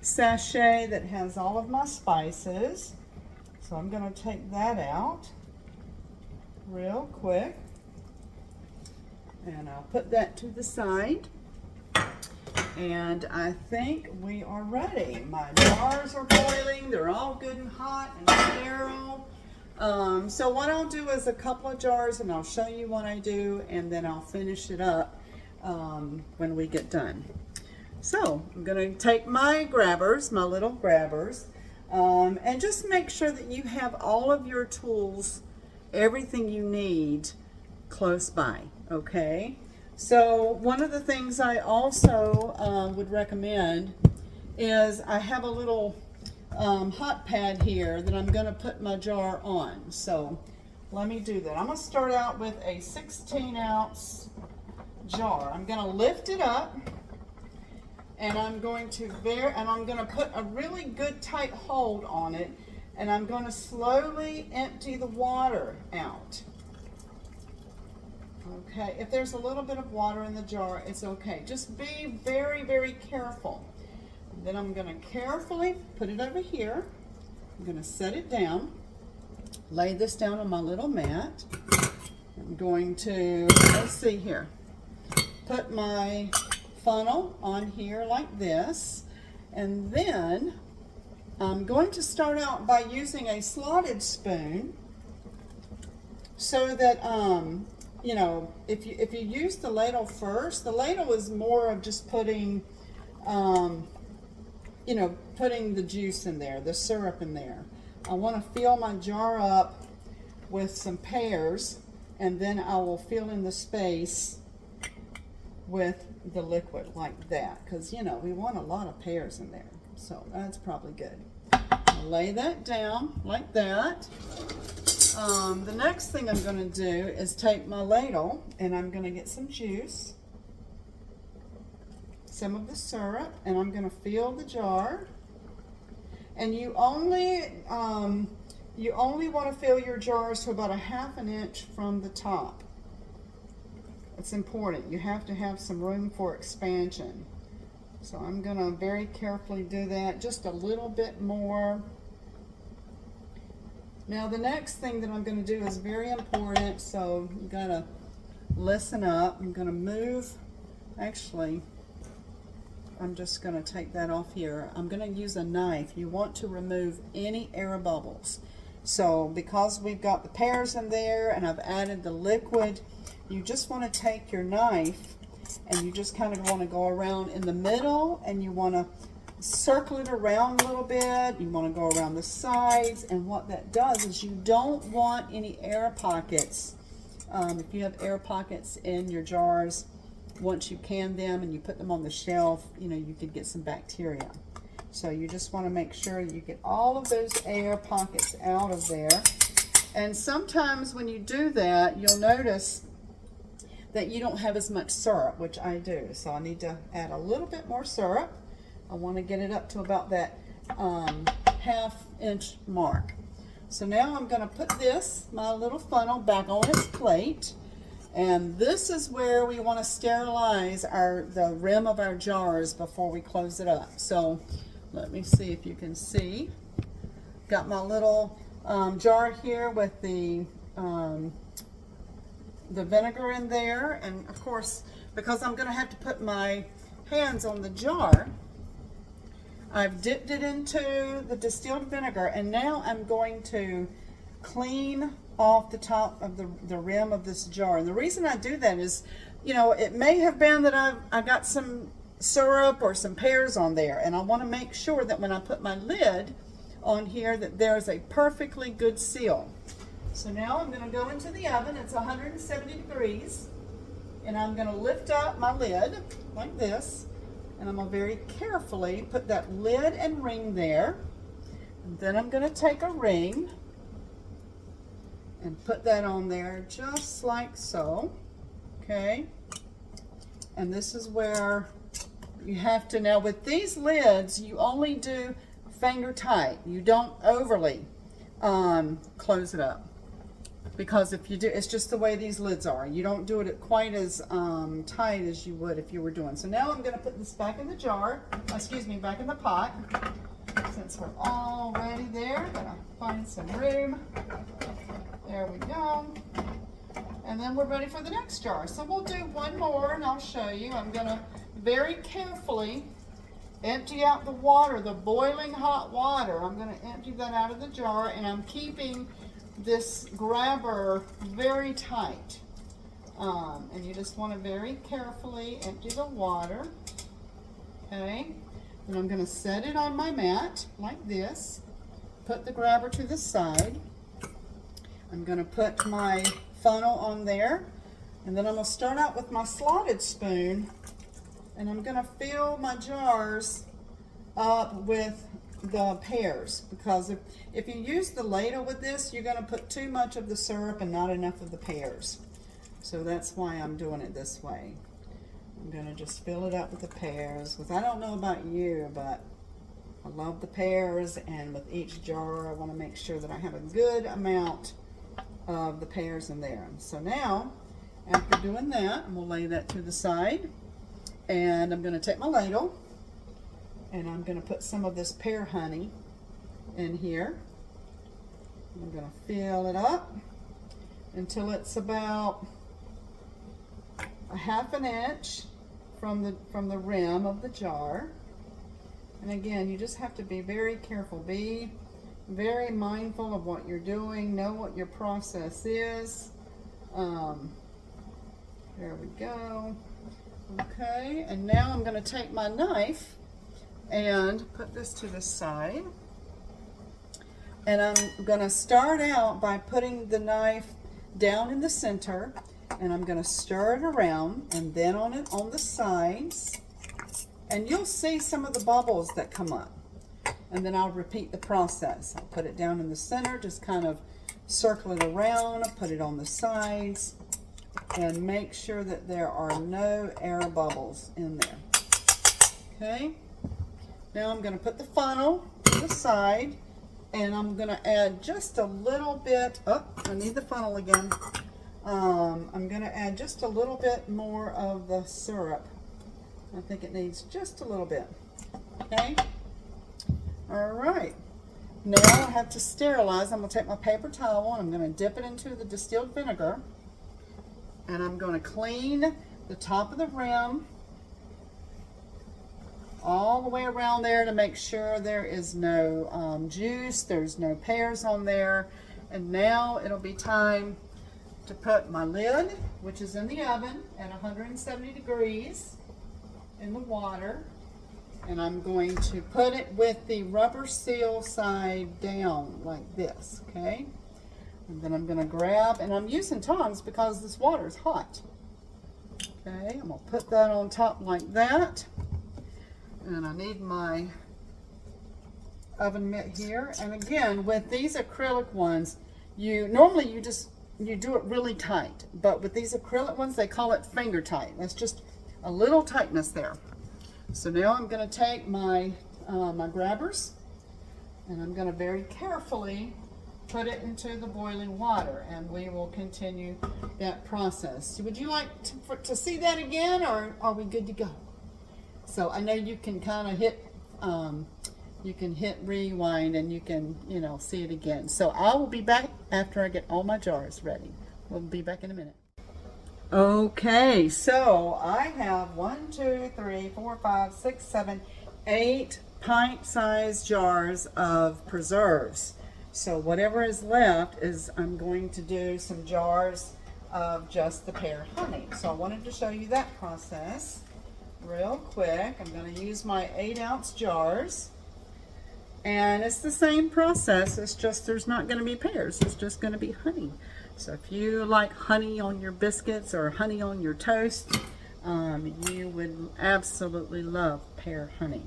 sachet that has all of my spices. So I'm going to take that out real quick. And I'll put that to the side. And I think we are ready. My jars are boiling. They're all good and hot and sterile. So what I'll do is a couple of jars, and I'll show you what I do, and then I'll finish it up when we get done. So I'm going to take my grabbers, my little grabbers, and just make sure that you have all of your tools, everything you need close by, okay? So one of the things I also would recommend is I have a little hot pad here that I'm going to put my jar on. So let me do that. I'm going to start out with a 16-ounce jar. I'm going to lift it up, and I'm going to put a really good tight hold on it, and I'm going to slowly empty the water out. Okay, if there's a little bit of water in the jar, it's okay. Just be very, very careful. And then I'm going to carefully put it over here. I'm going to set it down, lay this down on my little mat. I'm going to, let's see here, put my funnel on here like this. And then I'm going to start out by using a slotted spoon so that, you know, if you use the ladle first, the ladle is more of just putting, you know, putting the juice in there, the syrup in there. I want to fill my jar up with some pears, and then I will fill in the space with the liquid like that, because, you know, we want a lot of pears in there. So that's probably good. I'll lay that down like that. The next thing I'm going to do is take my ladle, and I'm going to get some juice, some of the syrup, and I'm going to fill the jar. And you only want to fill your jars to about a ½ an inch from the top. It's important. You have to have some room for expansion. So I'm going to very carefully do that, just a little bit more. Now the next thing that I'm going to do is very important, so you got to listen up. I'm going to move, actually, I'm just going to take that off here. I'm going to use a knife. You want to remove any air bubbles. So because we've got the pears in there and I've added the liquid, you just want to take your knife and you just kind of want to go around in the middle, and you want to circle it around a little bit. You want to go around the sides, and what that does is you don't want any air pockets. If you have air pockets in your jars, once you can them and you put them on the shelf, you know, you could get some bacteria. So you just want to make sure you get all of those air pockets out of there. And sometimes when you do that, you'll notice that you don't have as much syrup, which I do. So I need to add a little bit more syrup. I want to get it up to about that ½ inch mark. So now I'm going to put this, my little funnel, back on its plate. And this is where we want to sterilize the rim of our jars before we close it up. So let me see if you can see. Got my little jar here with the vinegar in there, and of course, because I'm going to have to put my hands on the jar, I've dipped it into the distilled vinegar, and now I'm going to clean off the top of the rim of this jar. And the reason I do that is, you know, it may have been that I got some syrup or some pears on there, and I want to make sure that when I put my lid on here that there's a perfectly good seal. So now I'm going to go into the oven. It's 170 degrees, and I'm going to lift up my lid like this, and I'm going to very carefully put that lid and ring there. And then I'm going to take a ring and put that on there just like so. Okay, and this is where you have to, now with these lids, you only do finger tight. You don't overly close it up, because if you do, it's just the way these lids are. You don't do it quite as tight as you would if you were doing. So now I'm going to put this back in the jar, excuse me, back in the pot. Since we're already there, I'm going to find some room. There we go. And then we're ready for the next jar. So we'll do one more and I'll show you. I'm going to very carefully empty out the water, the boiling hot water. I'm going to empty that out of the jar, and I'm keeping this grabber very tight. And you just want to very carefully empty the water. Okay. And I'm going to set it on my mat like this. Put the grabber to the side. I'm going to put my funnel on there, and then I'm going to start out with my slotted spoon, and I'm going to fill my jars up with the pears, because if you use the ladle with this, you're going to put too much of the syrup and not enough of the pears. So that's why I'm doing it this way. I'm going to just fill it up with the pears, because I don't know about you, but I love the pears, and with each jar I want to make sure that I have a good amount of the pears in there. So now, after doing that, we'll lay that to the side, and I'm going to take my ladle, and I'm going to put some of this pear honey in here. I'm going to fill it up until it's about a ½ inch from the rim of the jar. And again, you just have to be very careful. Be very mindful of what you're doing. Know what your process is. There we go. Okay, and now I'm going to take my knife and put this to the side. And I'm going to start out by putting the knife down in the center, and I'm going to stir it around, and then on the sides. And you'll see some of the bubbles that come up. And then I'll repeat the process. I'll put it down in the center, just kind of circle it around, put it on the sides, and make sure that there are no air bubbles in there. Okay, now I'm going to put the funnel to the side, and I'm going to add just a little bit, oh, I need the funnel again. I'm going to add just a little bit more of the syrup. I think it needs just a little bit. Okay. All right, now I have to sterilize. I'm going to take my paper towel, and I'm going to dip it into the distilled vinegar, and I'm going to clean the top of the rim all the way around there to make sure there is no juice, there's no pears on there. And now it'll be time to put my lid, which is in the oven at 170 degrees, in the water. And I'm going to put it with the rubber seal side down like this, okay? And then I'm going to grab, and I'm using tongs because this water is hot. Okay, I'm going to put that on top like that. And I need my oven mitt here. And again, with these acrylic ones, normally you do it really tight. But with these acrylic ones, they call it finger tight. That's just a little tightness there. So now I'm going to take my my grabbers, and I'm going to very carefully put it into the boiling water, and we will continue that process. Would you like to see that again, or are we good to go? So I know you can kind of hit you can hit rewind and you can, you know, see it again. So I will be back after I get all my jars ready. We'll be back in a minute. Okay, so I have 1, 2, 3, 4, 5, 6, 7, 8 pint-sized jars of preserves. So whatever is left is I'm going to do some jars of just the pear honey. So I wanted to show you that process real quick. I'm going to use my 8-ounce jars. And it's the same process, it's just there's not going to be pears, it's just going to be honey. So if you like honey on your biscuits or honey on your toast, you would absolutely love pear honey.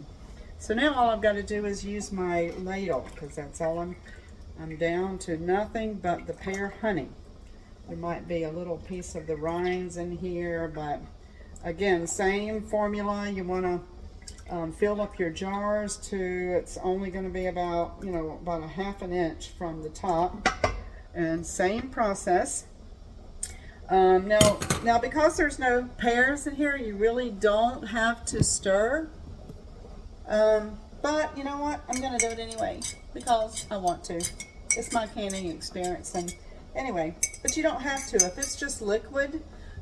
So now all I've got to do is use my ladle, because that's all I'm down to nothing but the pear honey. There might be a little piece of the rinds in here, but again, same formula. You want to fill up your jars to, it's only going to be about, you know, about a ½ an inch from the top, and same process. Now because there's no pears in here, you really don't have to stir, but you know what, I'm going to do it anyway because I want to. It's my canning experience, and anyway, but you don't have to. If it's just liquid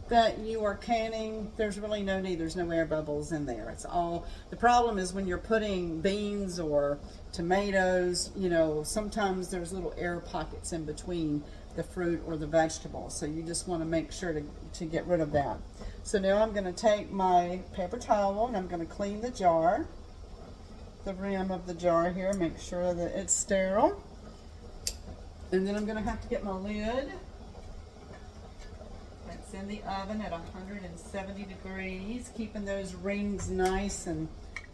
that you are canning, there's really no need. There's no air bubbles in there. It's all, the problem is when you're putting beans or tomatoes, you know, sometimes there's little air pockets in between the fruit or the vegetables. So you just want to make sure to get rid of that. So now I'm going to take my paper towel and I'm going to clean the jar, the rim of the jar here, make sure that it's sterile. And then I'm going to have to get my lid. It's in the oven at 170 degrees, keeping those rings nice and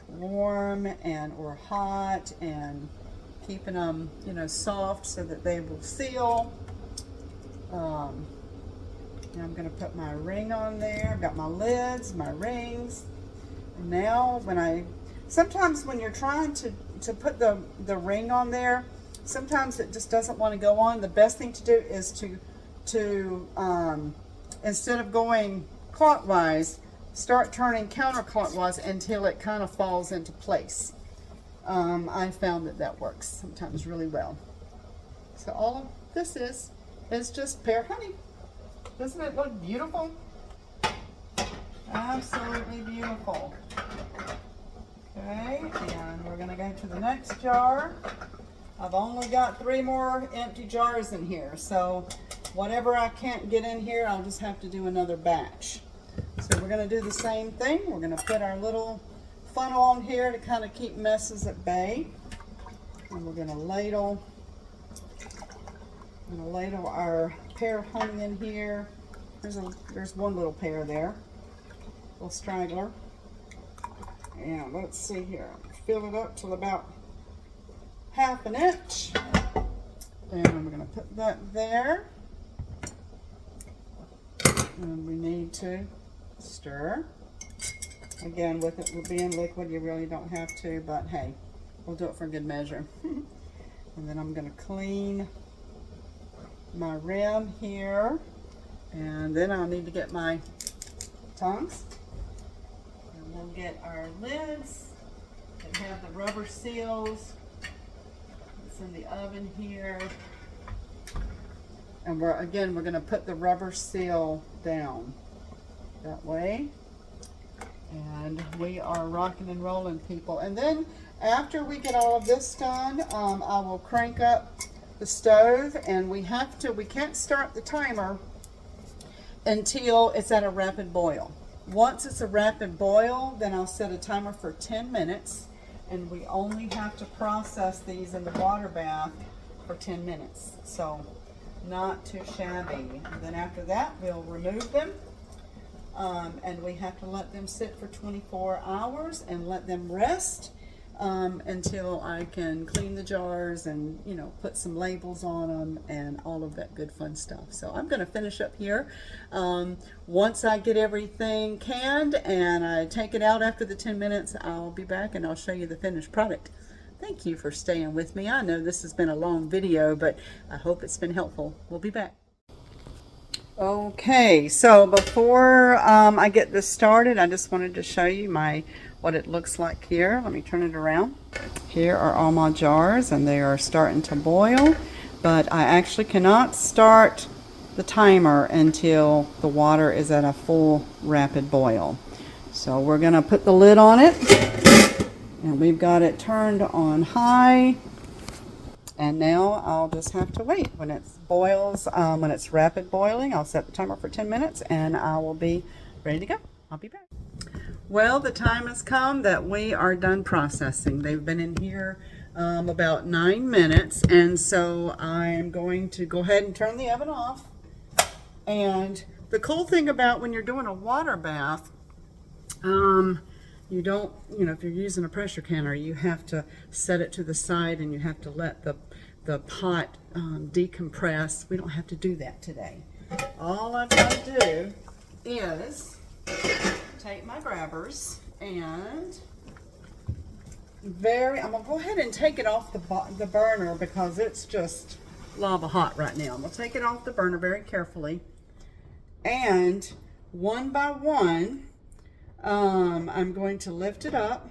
warm and or hot, and keeping them, you know, soft so that they will seal. Now I'm going to put my ring on there. I've got my lids, my rings. And now sometimes when you're trying to put the ring on there, sometimes it just doesn't want to go on. The best thing to do is to instead of going clockwise, start turning counterclockwise until it kind of falls into place. I found that works sometimes really well. So all of this is just pear honey. Doesn't it look beautiful? Absolutely beautiful. Okay, and we're going to go to the next jar. I've only got 3 more empty jars in here, so whatever I can't get in here, I'll just have to do another batch. So we're going to do the same thing. We're going to put our little funnel on here to kind of keep messes at bay. And we're going to ladle our pear honey in here. There's one little pear there, little straggler. And let's see here. Fill it up till about ½ an inch. And we're going to put that there. And we need to stir. Again, with it being liquid, you really don't have to, but hey, we'll do it for good measure. And then I'm going to clean my rim here. And then I'll need to get my tongs. And we'll get our lids that have the rubber seals. It's in the oven here. And we're going to put the rubber seal down that way. And we are rocking and rolling, people. And then after we get all of this done, I will crank up the stove, and we can't start the timer until it's at a rapid boil. Once it's a rapid boil, then I'll set a timer for 10 minutes, and we only have to process these in the water bath for 10 minutes. So not too shabby. And then after that, we'll remove them, and we have to let them sit for 24 hours and let them rest until I can clean the jars and, you know, put some labels on them and all of that good fun stuff. So I'm going to finish up here. Once I get everything canned and I take it out after the 10 minutes, I'll be back and I'll show you the finished product. Thank you for staying with me. I know this has been a long video, but I hope it's been helpful. We'll be back. Okay, so before I get this started, I just wanted to show you what it looks like here. Let me turn it around. Here are all my jars, and they are starting to boil, but I actually cannot start the timer until the water is at a full rapid boil. So we're going to put the lid on it, and we've got it turned on high. And now I'll just have to wait. When it boils, when it's rapid boiling, I'll set the timer for 10 minutes and I will be ready to go. I'll be back. Well, the time has come that we are done processing. They've been in here about 9 minutes, and so I'm going to go ahead and turn the oven off. And the cool thing about when you're doing a water bath, you don't, if you're using a pressure canner, you have to set it to the side and you have to let the pot decompress. We don't have to do that today. All I've got to do is take my grabbers and I'm going to go ahead and take it off the burner because it's just lava hot right now. I'm going to take it off the burner very carefully, and one by one, I'm going to lift it up,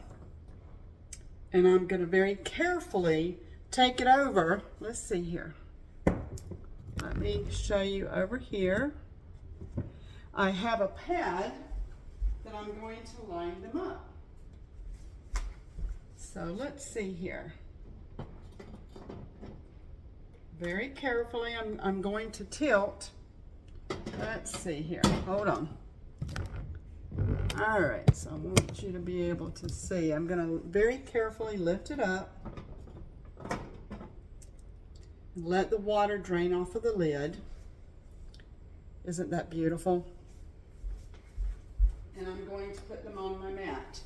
and I'm going to very carefully take it over. Let's see here. Let me show you over here. I have a pad that I'm going to line them up. So let's see here. Very carefully, I'm going to tilt. Let's see here. Hold on. All right, so I want you to be able to see. I'm going to very carefully lift it up and let the water drain off of the lid. Isn't that beautiful? And I'm going to put them on my mat.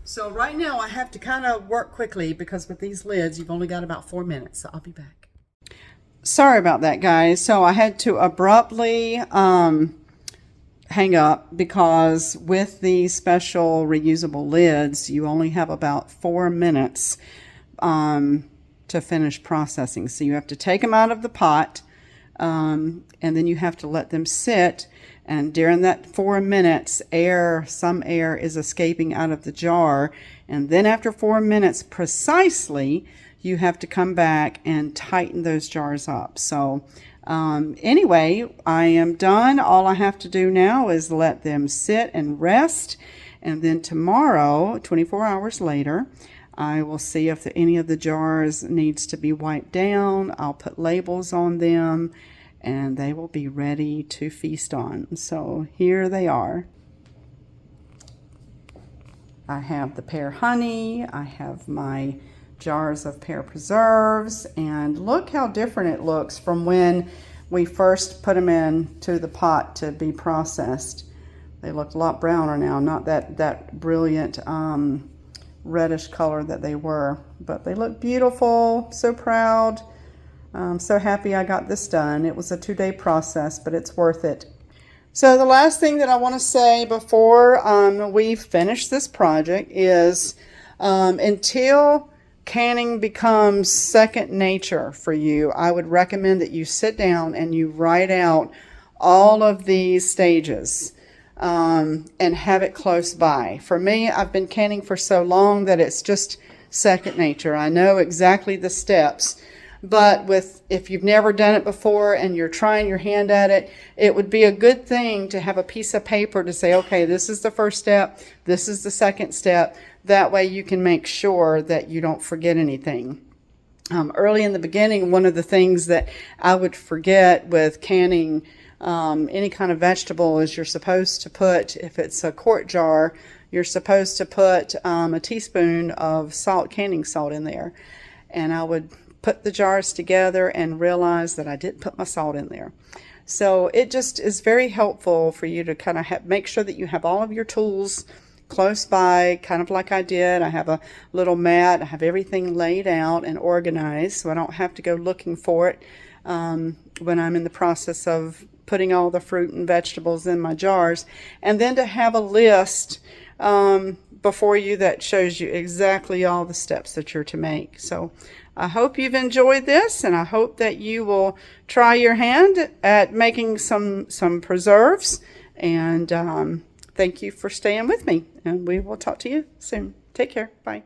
So right now I have to kind of work quickly because with these lids, you've only got about 4 minutes, so I'll be back. Sorry about that, guys. So I had to abruptly hang up because with the special reusable lids, you only have about 4 minutes to finish processing. So you have to take them out of the pot, and then you have to let them sit. And during that 4 minutes, some air is escaping out of the jar. And then after 4 minutes precisely, you have to come back and tighten those jars up. So anyway, I am done. All I have to do now is let them sit and rest. And then tomorrow, 24 hours later, I will see if any of the jars needs to be wiped down. I'll put labels on them, and they will be ready to feast on. So here they are. I have the pear honey. I have my jars of pear preserves, and look how different it looks from when we first put them into the pot to be processed. They look a lot browner now, not that brilliant reddish color that they were, but they look beautiful. So proud. I'm so happy I got this done. It was a 2-day process, but it's worth it. So the last thing that I want to say before we finish this project is until canning becomes second nature for you, I would recommend that you sit down and you write out all of these stages and have it close by. For me, I've been canning for so long that it's just second nature. I know exactly the steps. But if you've never done it before and you're trying your hand at it, it would be a good thing to have a piece of paper to say, okay, this is the first step, this is the second step. That way you can make sure that you don't forget anything. Early in the beginning, one of the things that I would forget with canning any kind of vegetable is you're supposed to put, if it's a quart jar, you're supposed to put a teaspoon of canning salt in there. And I would put the jars together and realize that I didn't put my salt in there. So it just is very helpful for you to kind of make sure that you have all of your tools close by, kind of like I did. I have a little mat. I have everything laid out and organized so I don't have to go looking for it when I'm in the process of putting all the fruit and vegetables in my jars. And then to have a list before you that shows you exactly all the steps that you're to make. So I hope you've enjoyed this, and I hope that you will try your hand at making some preserves. And thank you for staying with me, and we will talk to you soon. Take care. Bye.